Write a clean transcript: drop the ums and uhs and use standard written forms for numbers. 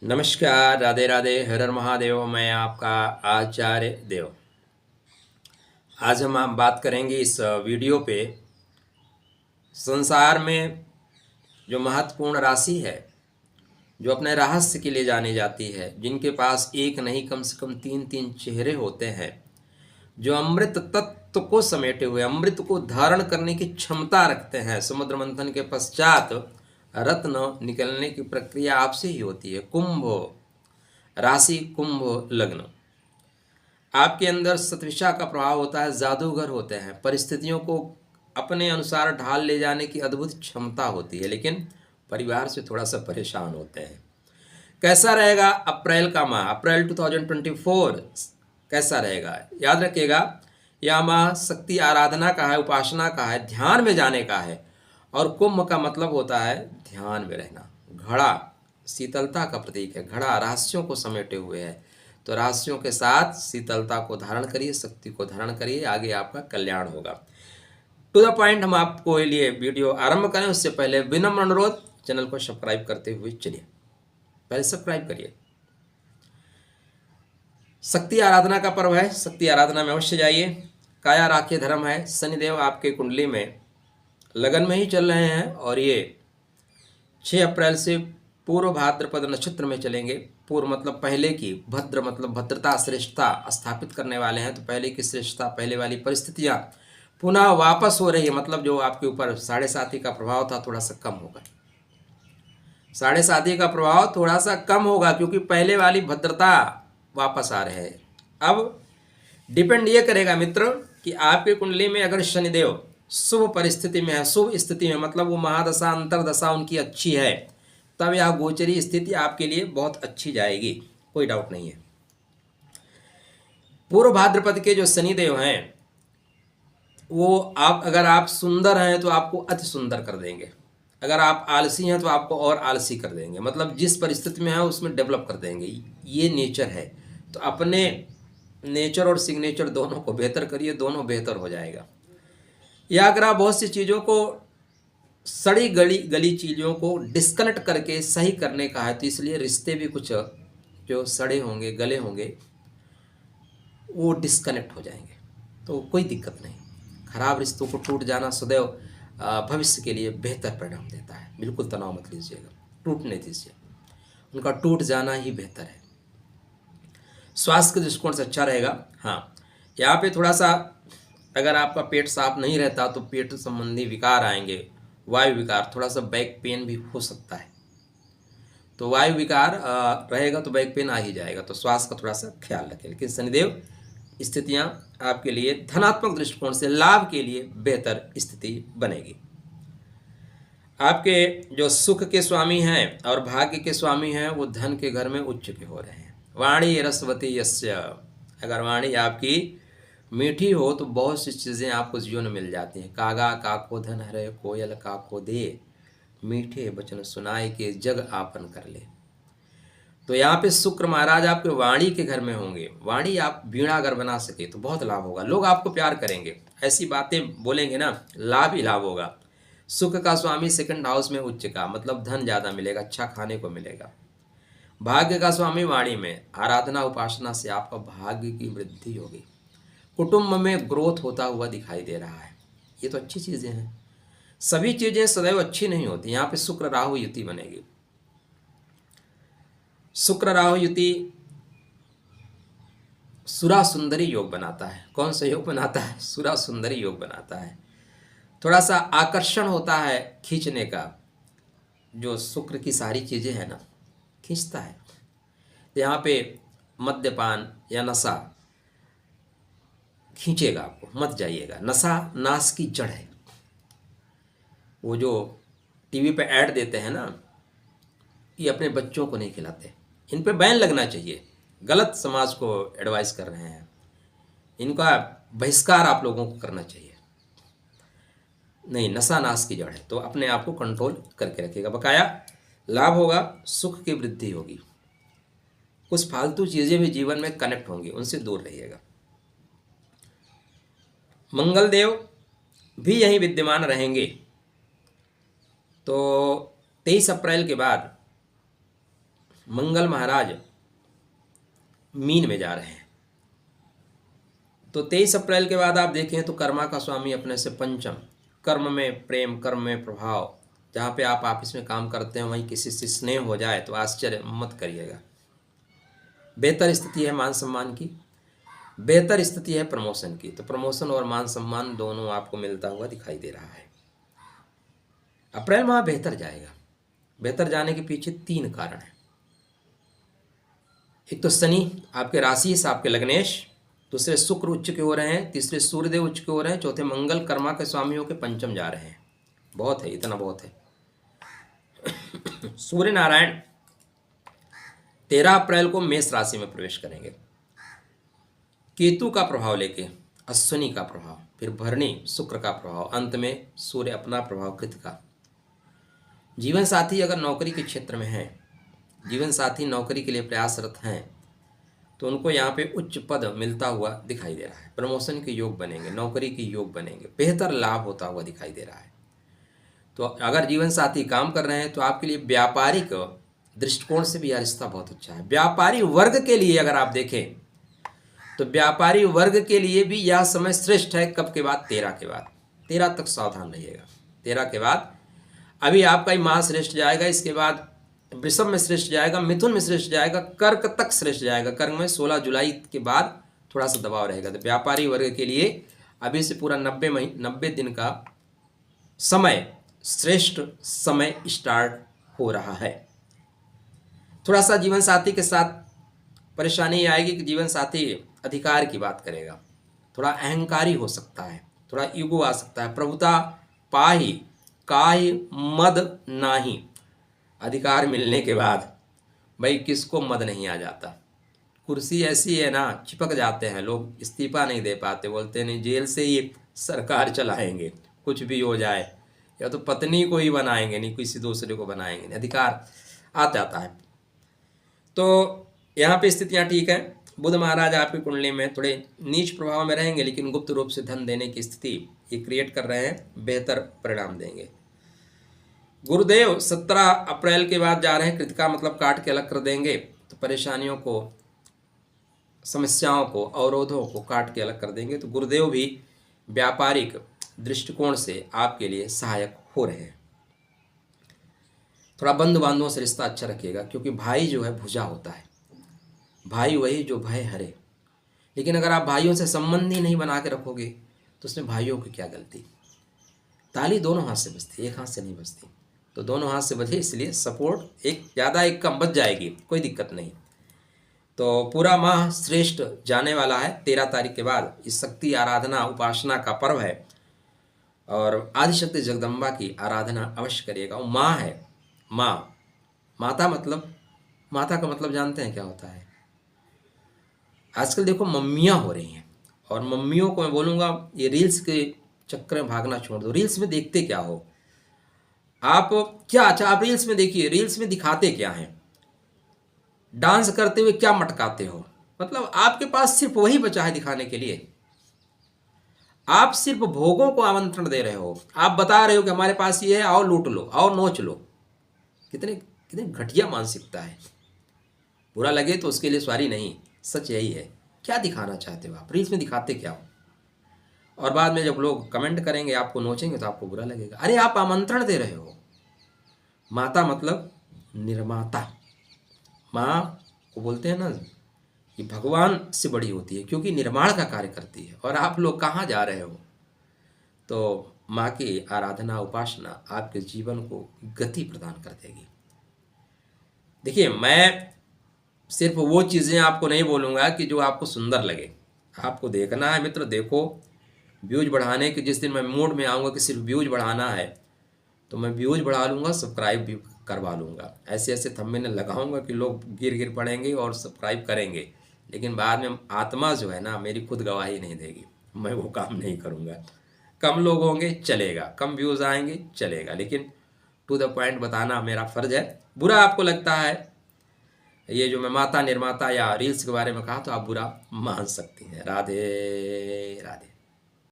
नमस्कार, राधे राधे, हर हर महादेव। मैं आपका आचार्य देव। आज हम बात करेंगे इस वीडियो पे संसार में जो महत्वपूर्ण राशि है, जो अपने रहस्य के लिए जानी जाती है, जिनके पास एक नहीं कम से कम तीन तीन चेहरे होते हैं, जो अमृत तत्व को समेटे हुए अमृत को धारण करने की क्षमता रखते हैं। समुद्र मंथन के पश्चात रत्न निकलने की प्रक्रिया आपसे ही होती है। कुंभ राशि, कुंभ लग्न, आपके अंदर सतविषा का प्रभाव होता है, जादूगर होते हैं, परिस्थितियों को अपने अनुसार ढाल ले जाने की अद्भुत क्षमता होती है, लेकिन परिवार से थोड़ा सा परेशान होते हैं। कैसा रहेगा अप्रैल का माह, अप्रैल 2024 कैसा रहेगा? याद रखिएगा, यह माह शक्ति आराधना का है, उपासना का है, ध्यान में जाने का है। और कुंभ का मतलब होता है ध्यान में रहना। घड़ा शीतलता का प्रतीक है, घड़ा रहस्यों को समेटे हुए है। तो रहस्यों के साथ शीतलता को धारण करिए, शक्ति को धारण करिए, आगे आपका कल्याण होगा। टू द पॉइंट हम आपको लिए वीडियो आरंभ करें उससे पहले विनम्र अनुरोध, चैनल को सब्सक्राइब करते हुए चलिए, पहले सब्सक्राइब करिए। शक्ति आराधना का पर्व है, शक्ति आराधना में अवश्य जाइए। काया राख्य धर्म है। शनिदेव आपके कुंडली में लगन में ही चल रहे हैं और ये 6 अप्रैल से पूर्व भाद्रपद नक्षत्र में चलेंगे। पूर्व मतलब पहले की, भद्र मतलब भद्रता, श्रेष्ठता स्थापित करने वाले हैं। तो पहले की श्रेष्ठता, पहले वाली परिस्थितियां पुनः वापस हो रही है। मतलब जो आपके ऊपर 7.5 का प्रभाव था, थोड़ा सा कम होगा। 7.5 का प्रभाव थोड़ा सा कम होगा, क्योंकि पहले वाली भद्रता वापस आ रहे हैं। अब डिपेंड ये करेगा मित्र कि आपके कुंडली में अगर शनिदेव शुभ परिस्थिति में है, शुभ स्थिति में, मतलब वो महादशा अंतरदशा उनकी अच्छी है, तब यह गोचरी स्थिति आपके लिए बहुत अच्छी जाएगी, कोई डाउट नहीं है। पूर्व भाद्रपद के जो शनिदेव हैं, वो अगर आप सुंदर हैं तो आपको अति सुंदर कर देंगे, अगर आप आलसी हैं तो आपको और आलसी कर देंगे। मतलब जिस परिस्थिति में है उसमें डेवलप कर देंगे, ये नेचर है। तो अपने नेचर और सिग्नेचर दोनों को बेहतर करिए, दोनों बेहतर हो जाएगा। या अगर आप बहुत सी चीज़ों को, सड़ी गली चीज़ों को डिस्कनेक्ट करके सही करने का है, तो इसलिए रिश्ते भी कुछ जो सड़े होंगे, गले होंगे, वो डिस्कनेक्ट हो जाएंगे। तो कोई दिक्कत नहीं। खराब रिश्तों को टूट जाना सदैव भविष्य के लिए बेहतर परिणाम देता है। बिल्कुल तनाव मत लीजिएगा, टूटने दीजिए, उनका टूट जाना ही बेहतर है। स्वास्थ्य के दृष्टिकोण से अच्छा रहेगा। हाँ, यहाँ पे थोड़ा सा अगर आपका पेट साफ नहीं रहता तो पेट संबंधी विकार आएंगे, वायु विकार, थोड़ा सा बैक पेन भी हो सकता है। तो वायु विकार रहेगा तो बैक पेन आ ही जाएगा। तो स्वास्थ्य का थोड़ा सा ख्याल रखें। लेकिन शनिदेव स्थितियाँ आपके लिए धनात्मक दृष्टिकोण से लाभ के लिए बेहतर स्थिति बनेगी। आपके जो सुख के स्वामी हैं और भाग्य के स्वामी हैं, वो धन के घर में उच्च के हो रहे हैं। वाणी रसवती यस्य, अगर वाणी आपकी मीठी हो तो बहुत सी चीज़ें आपको जीवन में मिल जाती हैं। कागा काको धन हरे, कोयल काको दे, मीठे वचन सुनाए के जग आपन कर ले। तो यहाँ पे शुक्र महाराज आपके वाणी के घर में होंगे। वाणी आप वीणा अगर बना सके तो बहुत लाभ होगा, लोग आपको प्यार करेंगे, ऐसी बातें बोलेंगे ना, लाभ ही लाभ होगा। सुख का स्वामी सेकंड हाउस में उच्च का, मतलब धन ज़्यादा मिलेगा, अच्छा खाने को मिलेगा। भाग्य का स्वामी वाणी में, आराधना उपासना से आपका भाग्य की वृद्धि होगी। कुटुंब में ग्रोथ होता हुआ दिखाई दे रहा है। ये तो अच्छी चीज़ें हैं। सभी चीज़ें सदैव अच्छी नहीं होती। यहाँ पे शुक्र राहु युति बनेगी। शुक्र राहु युति सुरा सुंदरी योग बनाता है। कौन सा योग बनाता है? सुरा सुंदरी योग बनाता है। थोड़ा सा आकर्षण होता है खींचने का, जो शुक्र की सारी चीज़ें हैं ना, खींचता है। तो यहाँ पे मद्यपान या नशा खींचेगा आपको, मत जाइएगा। नशा नाश की जड़ है। वो जो टीवी पे ऐड देते हैं ना, ये अपने बच्चों को नहीं खिलाते, इन पे बैन लगना चाहिए। गलत समाज को एडवाइस कर रहे हैं, इनका बहिष्कार आप लोगों को करना चाहिए। नहीं, नशा नाश की जड़ है। तो अपने आप को कंट्रोल करके रखिएगा। बकाया लाभ होगा, सुख की वृद्धि होगी। कुछ फालतू चीज़ें भी जीवन में कनेक्ट होंगी, उनसे दूर रहिएगा। मंगल देव भी यहीं विद्यमान रहेंगे। तो 23 अप्रैल के बाद मंगल महाराज मीन में जा रहे हैं। तो 23 अप्रैल के बाद आप देखें तो कर्मा का स्वामी अपने से पंचम, कर्म में प्रेम, कर्म में प्रभाव, जहाँ पे आप ऑफिस में काम करते हैं वहीं किसी से स्नेह हो जाए तो आश्चर्य मत करिएगा। बेहतर स्थिति है मान सम्मान की, बेहतर स्थिति है प्रमोशन की। तो प्रमोशन और मान सम्मान दोनों आपको मिलता हुआ दिखाई दे रहा है। अप्रैल माह बेहतर जाएगा। बेहतर जाने के पीछे 3 कारण हैं। एक तो शनि आपके राशि से आपके लग्नेश, दूसरे शुक्र उच्च के हो रहे हैं, तीसरे सूर्यदेव उच्च के हो रहे हैं, चौथे मंगल कर्मा के स्वामियों के पंचम जा रहे हैं। बहुत है, इतना बहुत है। सूर्य नारायण 13 अप्रैल को मेष राशि में प्रवेश करेंगे, केतु का प्रभाव लेके, अश्विनी का प्रभाव, फिर भरणी शुक्र का प्रभाव, अंत में सूर्य अपना प्रभाव कृत का। जीवन साथी अगर नौकरी के क्षेत्र में है, जीवन साथी नौकरी के लिए प्रयासरत हैं, तो उनको यहाँ पे उच्च पद मिलता हुआ दिखाई दे रहा है। प्रमोशन के योग बनेंगे, नौकरी के योग बनेंगे, बेहतर लाभ होता हुआ दिखाई दे रहा है। तो अगर जीवन साथी काम कर रहे हैं तो आपके लिए व्यापारिक दृष्टिकोण से भी यह रिश्ता बहुत अच्छा है। व्यापारी वर्ग के लिए अगर आप देखें तो व्यापारी वर्ग के लिए भी यह समय श्रेष्ठ है। कब के बाद? 13 के बाद। 13 तक सावधान रहिएगा। 13 के बाद अभी आपका ही माह श्रेष्ठ जाएगा, इसके बाद वृषभ में श्रेष्ठ जाएगा, मिथुन में श्रेष्ठ जाएगा, कर्क तक श्रेष्ठ जाएगा। कर्क में 16 जुलाई के बाद थोड़ा सा दबाव रहेगा। तो व्यापारी वर्ग के लिए अभी से पूरा 90 दिन का समय श्रेष्ठ समय स्टार्ट हो रहा है। थोड़ा सा जीवन साथी के साथ परेशानी आएगी कि जीवन साथी अधिकार की बात करेगा, थोड़ा अहंकारी हो सकता है, थोड़ा ईगो आ सकता है। प्रभुता पाही काहि मद नाही। अधिकार मिलने के बाद भाई किसको मद नहीं आ जाता। कुर्सी ऐसी है ना, चिपक जाते हैं लोग, इस्तीफा नहीं दे पाते, बोलते नहीं जेल से ही सरकार चलाएंगे, कुछ भी हो जाए, या तो पत्नी को ही बनाएंगे, नहीं किसी दूसरे को बनाएंगे नहीं, अधिकार आ जाता है। तो यहाँ पे स्थितियाँ ठीक हैं। बुध महाराज आपकी कुंडली में थोड़े नीच प्रभाव में रहेंगे, लेकिन गुप्त रूप से धन देने की स्थिति ये क्रिएट कर रहे हैं, बेहतर परिणाम देंगे। गुरुदेव 17 अप्रैल के बाद जा रहे हैं, कृतिका मतलब काट के अलग कर देंगे। तो परेशानियों को, समस्याओं को, अवरोधों को काट के अलग कर देंगे। तो गुरुदेव भी व्यापारिक दृष्टिकोण से आपके लिए सहायक हो रहे हैं। थोड़ा बंधु बांधवों से रिश्ता अच्छा रखिएगा, क्योंकि भाई जो है भुजा होता है, भाई वही जो भय हरे। लेकिन अगर आप भाइयों से संबंध ही नहीं बना के रखोगे तो उसमें भाइयों की क्या गलती। ताली दोनों हाथ से बजती, एक हाथ से नहीं बजती। तो दोनों हाथ से बजे, इसलिए सपोर्ट एक ज़्यादा एक कम बच जाएगी, कोई दिक्कत नहीं। तो पूरा माह श्रेष्ठ जाने वाला है। 13 तारीख के बाद इस शक्ति आराधना उपासना का पर्व है, और आदिशक्ति जगदम्बा की आराधना अवश्य करिएगा। वो माँ है, माँ, माता मतलब, माता का मतलब जानते हैं क्या होता है? आजकल देखो मम्मियाँ हो रही हैं, और मम्मियों को मैं बोलूँगा ये रील्स के चक्कर में भागना छोड़ दो। रील्स में देखते क्या हो आप? क्या अच्छा आप रील्स में देखिए, रील्स में दिखाते क्या हैं? डांस करते हुए क्या मटकाते हो? मतलब आपके पास सिर्फ वही बचा है दिखाने के लिए। आप सिर्फ भोगों को आमंत्रण दे रहे हो। आप बता रहे हो कि हमारे पास ये है, आओ लूट लो, आओ नोच लो। कितने कितने घटिया मानसिकता है। बुरा लगे तो उसके लिए सॉरी नहीं, सच यही है। क्या दिखाना चाहते हो आप? रील्स में दिखाते क्या हो? और बाद में जब लोग कमेंट करेंगे, आपको नोचेंगे, तो आपको बुरा लगेगा। अरे आप आमंत्रण दे रहे हो। माता मतलब निर्माता। माँ को बोलते हैं ना कि भगवान से बड़ी होती है, क्योंकि निर्माण का कार्य करती है। और आप लोग कहाँ जा रहे हो? तो माँ की आराधना उपासना आपके जीवन को गति प्रदान कर देगी। देखिए, मैं सिर्फ वो चीज़ें आपको नहीं बोलूँगा कि जो आपको सुंदर लगे। आपको देखना है मित्र, देखो। व्यूज बढ़ाने के जिस दिन मैं मूड में आऊँगा कि सिर्फ व्यूज बढ़ाना है, तो मैं व्यूज बढ़ा लूँगा, सब्सक्राइब भी करवा लूँगा। ऐसे ऐसे थंबनेल लगाऊँगा कि लोग गिर पड़ेंगे और सब्सक्राइब करेंगे, लेकिन बाद में आत्मा जो है ना, मेरी खुद गवाही नहीं देगी। मैं वो काम नहीं करूँगा। कम लोग होंगे चलेगा, कम व्यूज़ आएंगे चलेगा, लेकिन टू द पॉइंट बताना मेरा फ़र्ज है। बुरा आपको लगता है ये जो मैं माता निर्माता या रील्स के बारे में कहा, तो आप बुरा मान सकती हैं। राधे राधे।